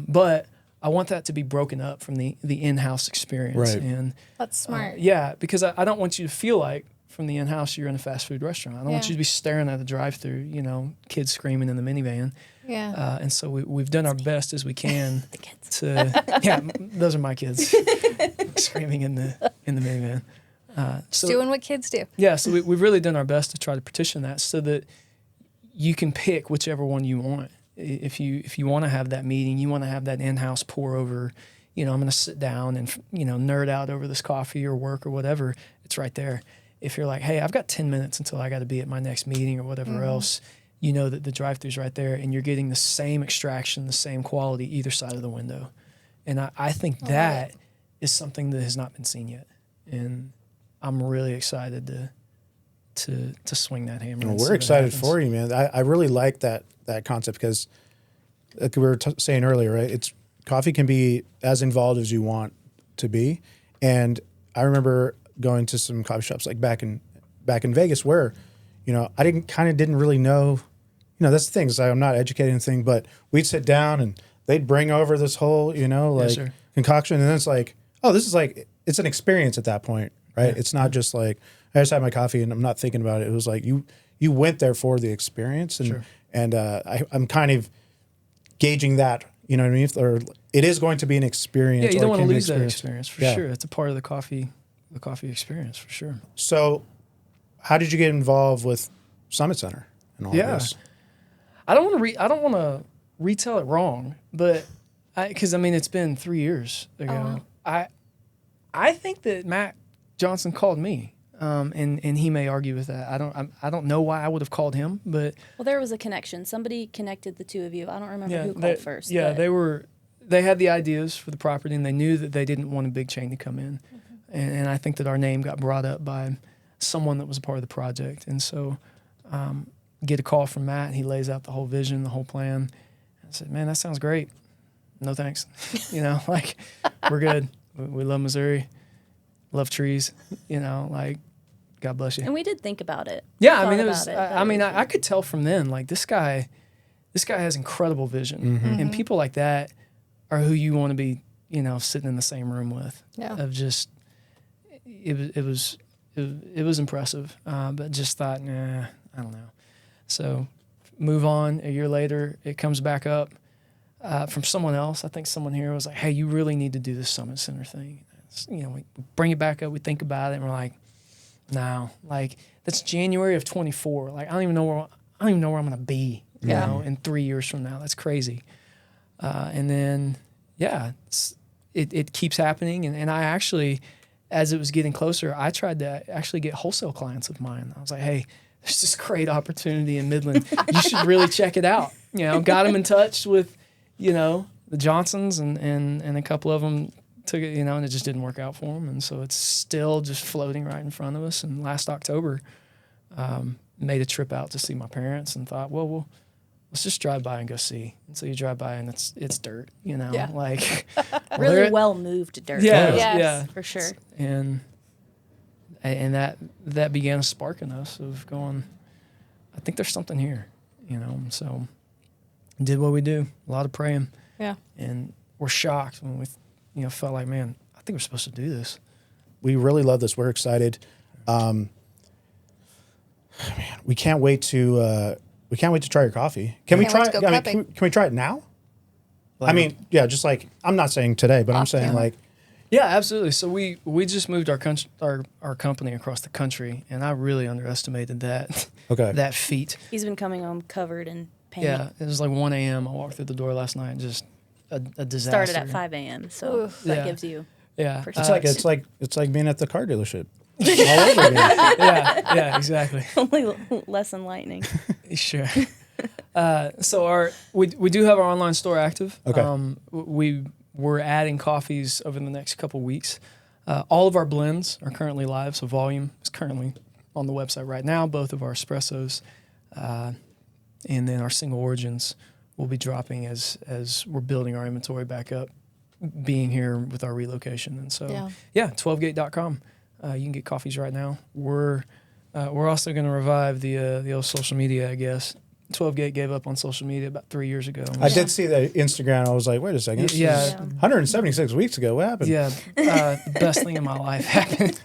but I want that to be broken up from the in-house experience. Right. And that's smart. Because I don't want you to feel like from the in-house you're in a fast food restaurant. I don't want you to be staring at the drive-thru, you know, kids screaming in the minivan. Yeah. And so we've done our best as we can The kids. to those are my kids screaming in the minivan. Just doing what kids do. Yeah, so we've really done our best to try to petition that so that you can pick whichever one you want. If you want to have that meeting, you want to have that in-house pour over, you know, I'm going to sit down and, you know, nerd out over this coffee or work or whatever, it's right there. If you're like, hey, I've got 10 minutes until I got to be at my next meeting or whatever else, you know that the drive-thru's right there and you're getting the same extraction, the same quality either side of the window. And I think that is something that has not been seen yet. And I'm really excited to swing that hammer. Well, we're excited for you, man. I really like that concept because, like we were saying earlier, right? Coffee can be as involved as you want to be, and I remember going to some coffee shops like back in Vegas where, you know, I didn't really know, you know, that's the thing is I'm not educated in the thing, but we'd sit down and they'd bring over this whole, you know, like concoction, and then it's like, oh, this is like it's an experience at that point, right? Yeah. It's not just like I just had my coffee and I'm not thinking about it. It was like you went there for the experience, and I'm kind of gauging that, you know what I mean? Or it is going to be an experience. Yeah, you don't want to lose that experience for sure. It's a part of the coffee experience for sure. So, how did you get involved with Summit Center and all this? I don't want to retell it wrong, but because I mean it's been 3 years ago. I think that Matt Johnson called me. And he may argue with that. I don't know why I would have called him, but there was a connection. Somebody connected the two of you. I don't remember who called first. Yeah, they had the ideas for the property, and they knew that they didn't want a big chain to come in, and I think that our name got brought up by someone that was a part of the project, and so get a call from Matt. And he lays out the whole vision, the whole plan. I said, "Man, that sounds great. No thanks. You know, like we're good. We love Missouri, love trees. You know, like." God bless you. And we did think about it. Yeah, I mean, I could tell from then, like this guy has incredible vision, and people like that are who you want to be, you know, sitting in the same room with. Yeah. Of just, it was impressive, but just thought, nah, I don't know. So, move on. A year later, it comes back up from someone else. I think someone here was like, "Hey, you really need to do this Summit Center thing." You know, we bring it back up. We think about it, and we're like. No, like that's January of 24. Like I don't even know where I'm gonna be, you know, in 3 years from now. That's crazy. And then, it keeps happening. And I actually, as it was getting closer, I tried to actually get wholesale clients of mine. I was like, hey, there's this great opportunity in Midland. You should really check it out. You know, got them in touch with, you know, the Johnsons and a couple of them. Took it, you know, and it just didn't work out for them, and so it's still just floating right in front of us. And last October, made a trip out to see my parents, and thought, well, let's just drive by and go see. And so you drive by and it's dirt, Yeah. like Really well moved dirt. Yeah, Yes. yeah, for sure. and that began a spark in us of going, I think there's something here, So did what we do, a lot of praying, Yeah. and we're shocked when we, felt like, man, I think we're supposed to do this. We really love this. We're excited. Man, we can't wait to try your coffee. Can we try? wait to go Can we try it now? I mean, yeah, just like I'm not saying today, but I'm saying like. Yeah, absolutely. So we just moved our company across the country, and I really underestimated that that feat. He's been coming home covered in paint. Yeah, it was like 1 a.m. I walked through the door last night, just a disaster. Started at 5 a.m. So Oof. that Yeah. gives you. Yeah, It's like being at the car dealership. All over again. yeah, exactly. Only less enlightening. Sure. So we do have our online store active. Okay. We're adding coffees over the next couple weeks. All of our blends are currently live, so volume is currently on the website right now. Both of our espressos, and then our single origins will be dropping as we're building our inventory back up, being here with our relocation. And so, 12gate.com. You can get coffees right now. We're also going to revive the old social media, I guess. 12gate gave up on social media about 3 years ago. I did see the Instagram. I was like, wait a second. This is 176 weeks ago. What happened? Yeah, the best thing in my life happened.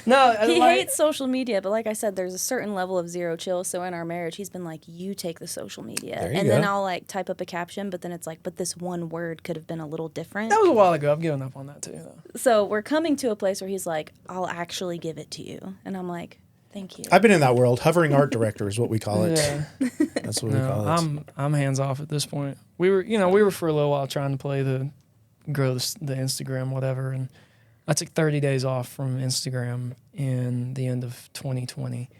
No, He hates social media, but like I said, there's a certain level of zero chill. So in our marriage, he's been like, you take the social media. There you And go. then I'll like type up a caption, but then it's like, but this one word could have been a little different. That was a while ago. I've given up on that too, though. So we're coming to a place where he's like, I'll actually give it to you. And I'm like, thank you. I've been in that world. Hovering art director is what we call it. Yeah. That's what we call No, it. I'm hands off at this point. We were for a little while trying to grow the Instagram, whatever, and I took 30 days off from Instagram in the end of 2020,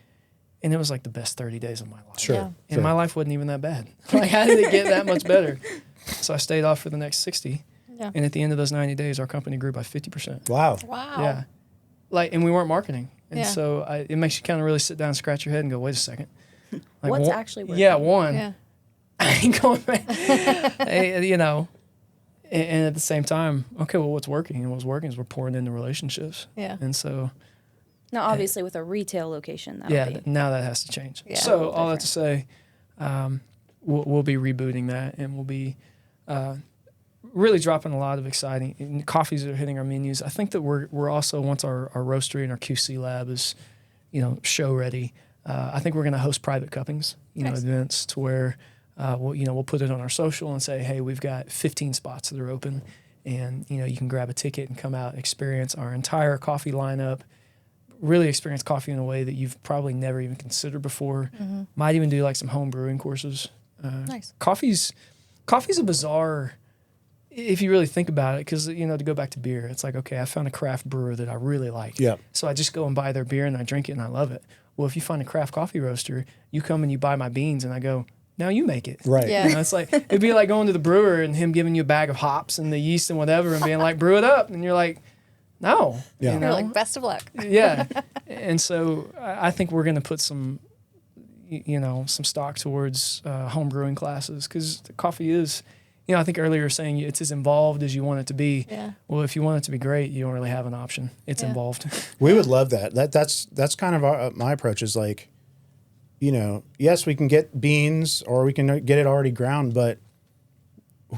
and it was like the best 30 days of my life. Sure. Yeah. And my life wasn't even that bad. Like, how did it get that much better? So I stayed off for the next 60, Yeah. and at the end of those 90 days, our company grew by 50%. Wow. Wow. Yeah, and we weren't marketing, and Yeah. so it makes you kind of really sit down and scratch your head and go, wait a second. Like, What's actually working? Yeah, one. Yeah. I ain't going back. And at the same time, okay, well, what's working? And what's working is we're pouring into relationships. Yeah. And so, Now, obviously, with a retail location, that'll be. now that has to change. Yeah. So all that to say, we'll be rebooting that, and we'll be really dropping a lot of exciting coffees that are hitting our menus. I think that we're also, once our roastery and our QC lab is, show ready, I think we're going to host private cuppings, Nice. events to where we'll put it on our social and say, hey, we've got 15 spots that are open, and you can grab a ticket and come out and experience our entire coffee lineup. Really experience coffee in a way that you've probably never even considered before. Mm-hmm. Might even do like some home brewing courses. Nice. Coffee's a bizarre, if you really think about it, because to go back to beer, it's like, okay, I found a craft brewer that I really like. Yeah. So I just go and buy their beer and I drink it and I love it. Well, if you find a craft coffee roaster, you come and you buy my beans and I go, now you make it. Right. Yeah. It's like, it'd be like going to the brewer and him giving you a bag of hops and the yeast and whatever and being like, brew it up. And you're like, no. Yeah. You're like, best of luck. Yeah. And so I think we're going to put some stock towards home brewing classes, because coffee is, I think earlier you were saying it's as involved as you want it to be. Yeah. Well, if you want it to be great, you don't really have an option. It's Yeah. involved. We would love that. That's kind of my approach is like, yes, we can get beans or we can get it already ground, but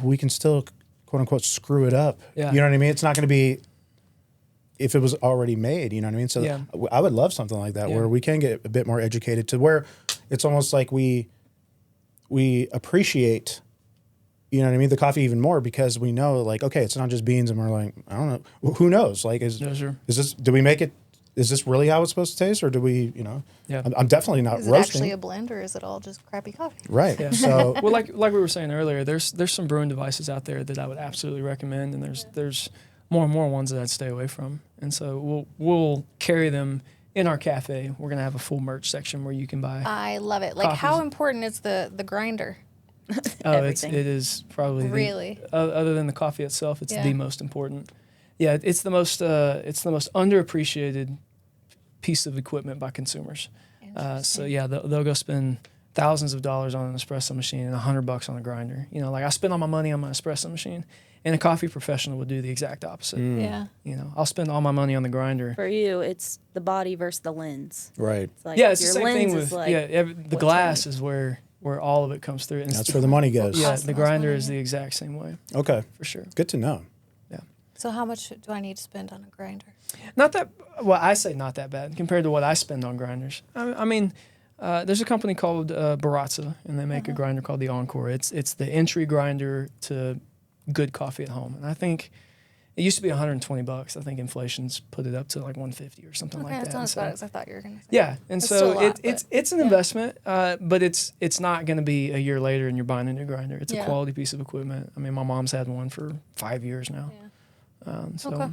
we can still, quote unquote, screw it up. Yeah. You know what I mean? It's not going to be if it was already made, you know what I mean? So Yeah. I would love something like that Yeah. where we can get a bit more educated to where it's almost like we appreciate, you know what I mean, the coffee even more, because we know, like, okay, it's not just beans, and we're like, I don't know, who knows? Like, is this? Do we make it? Is this really how it's supposed to taste, or do we? Yeah. I'm definitely not Is it roasting. actually a blend, or is it all just crappy coffee? Right. Yeah. So Well, like we were saying earlier, there's some brewing devices out there that I would absolutely recommend, and there's more and more ones that I'd stay away from. And so we'll carry them in our cafe. We're gonna have a full merch section where you can buy. I love it. Like, how Coffees. important is the grinder? It everything. is probably Really? other than the coffee itself, it's Yeah. the most important. Yeah, it's the most underappreciated piece of equipment by consumers. So yeah, they'll go spend thousands of dollars on an espresso machine and $100 on a grinder. You know, like I spend all my money on my espresso machine, and a coffee professional would do the exact opposite. Yeah. You know, I'll spend all my money on the grinder. For you, it's the body versus the lens. Right. It's like Yeah, it's the your same lens thing is with like the glass is where all of it comes through. And That's where the money goes. Yeah, Costs the the most grinder money, is yeah. the exact same way Okay. for sure. Good to know. Yeah, So how much do I need to spend on a grinder? not that. Well, I say not that bad compared to what I spend on grinders. I mean, there's a company called Baratza, and they make a grinder called the Encore. It's the entry grinder to good coffee at home, and I think it used to be $120. I think inflation's put it up to like $150 or something Okay, like that's that. not And as so- bad as I thought you were going to say. Yeah, and It's so still a lot, it's an investment, but it's not going to be a year later and you're buying a new grinder. It's Yeah. a quality piece of equipment. I mean, my mom's had one for 5 years now. Yeah. So Okay.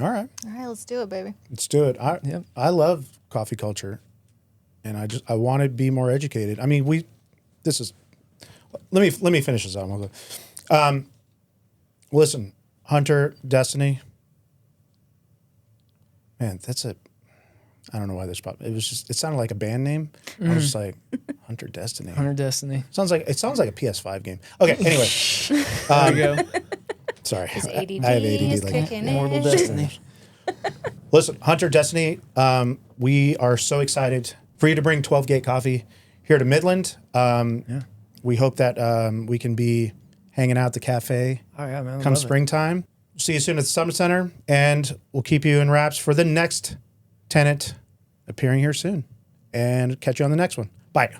All right. All right, let's do it, baby. Let's do it. Yep. I love coffee culture, and I want to be more educated. I mean, let me finish this out. Listen, Hunter Destiny. Man, I don't know why this popped. It sounded like a band name. I was just like, Hunter Destiny. Hunter Destiny. Sounds like a PS5 game. Okay, anyway. There you go. Sorry. His ADD I have is ADD. kicking in. Immortal Destiny. Listen, Hunter Destiny, we are so excited for you to bring 12 Gate Coffee here to Midland. We hope that we can be hanging out at the cafe Oh yeah, man. come love it. springtime. See you soon at the Summit Center, and we'll keep you in wraps for the next tenant appearing here soon. And catch you on the next one. Bye.